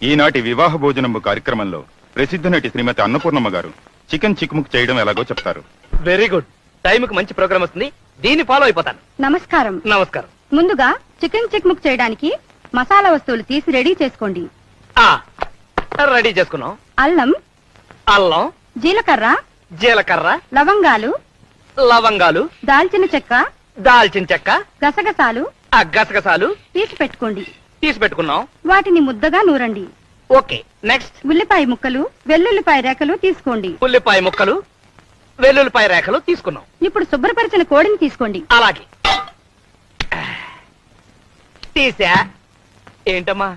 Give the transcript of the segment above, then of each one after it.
ఈనాటి వివాహ భోజనంబు కార్యక్రమంలో ప్రసిద్ధ నటి శ్రీమతి అన్నపూర్ణమ్మ గారు చికెన్ చిక్ముక్ చేయడం ఎలాగో చెప్తారు. Very good. టైంకి మంచి ప్రోగ్రామ్ వస్తుంది, దీన్ని ఫాలో అయిపోతాను. నమస్కారం. నమస్కారం. ముందుగా చికెన్ చిక్ముక్ చేయడానికి మసాలా వస్తువులు తీసి రెడీ చేసుకోండి. రెడీ చేసుకున్నాం. అల్లం, అల్లం, జీలకర్ర, జీలకర్ర, లవంగాలు, లవంగాలు, దాల్చిన చెక్క, దాల్చిన చెక్క, గసగసాలు, గసగసాలు తీసి పెట్టుకోండి. తీసి పెట్టుకున్నాం. వాటిని ముద్దగా నూరండి. Okay, next. ఉల్లిపాయ ముక్కలు, వెల్లుల్లిపాయ రేఖలు తీసుకోండి. ఉల్లిపాయ ముక్కలు, వెల్లుల్లిపాయ రేఖలు తీసుకున్నాం. ఇప్పుడు శుభ్రపరిచిన కోడిని తీసుకోండి. అలాగే తీసా. ఏంటమ్మా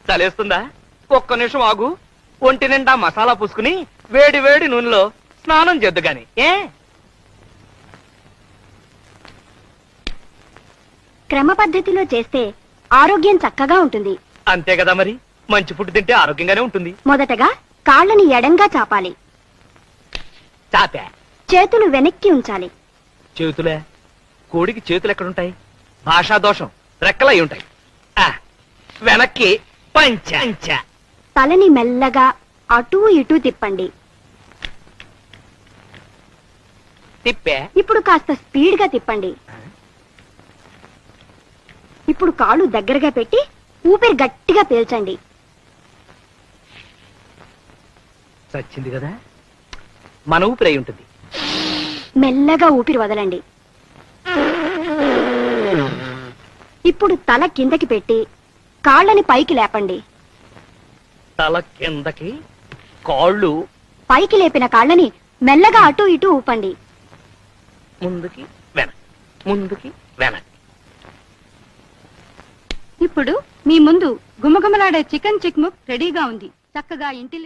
చలేస్తుందా? ఒక్క నిమిషం ఆగు. ఒంటి నిండా మసాలా పూసుకుని వేడి వేడి నూనెలో స్నానం చేద్దు గాని. క్రమ పద్ధతిలో చేస్తే ఆరోగ్యం చక్కగా ఉంటుంది. అంతే కదా మరి, మంచి ఫుడ్ తింటే ఆరోగ్యంగానే ఉంటుంది. మొదటగా కాళ్ళని ఎడంగా చాపాలి. చాపా. చేతులు వెనక్కి ఉంచాలి. చేతులే? కోడికి చేతులు ఎక్కడుంటాయి? భాషా దోషం, రెక్కలై ఉంటాయి. వెనక్కి పంచ. తలని మెల్లగా అటూ ఇటూ తిప్పండి. తిప్పే. ఇప్పుడు కాస్త స్పీడ్ గా తిప్పండి. ఇప్పుడు కాళ్ళు దగ్గరగా పెట్టి ఊపిరి గట్టిగా పీల్చండి. చచ్చింది కదా, మన ఊపిరి అయి ఉంటుంది. మెల్లగా ఊపిరి వదలండి. ఇప్పుడు తల కిందకి పెట్టి కాళ్ళని పైకి లేపండి. తల కిందకి, కాళ్ళు పైకి లేపిన కాళ్ళని మెల్లగా అటూ ఇటూ ఊపండి. ముందుకి వెనక్కి, ముందుకి వెనక్కి. ఇప్పుడు మీ ముందు గుమగుమలాడే చికెన్ చిక్ముక్ రెడీగా ఉంది. చక్కగా ఇంటి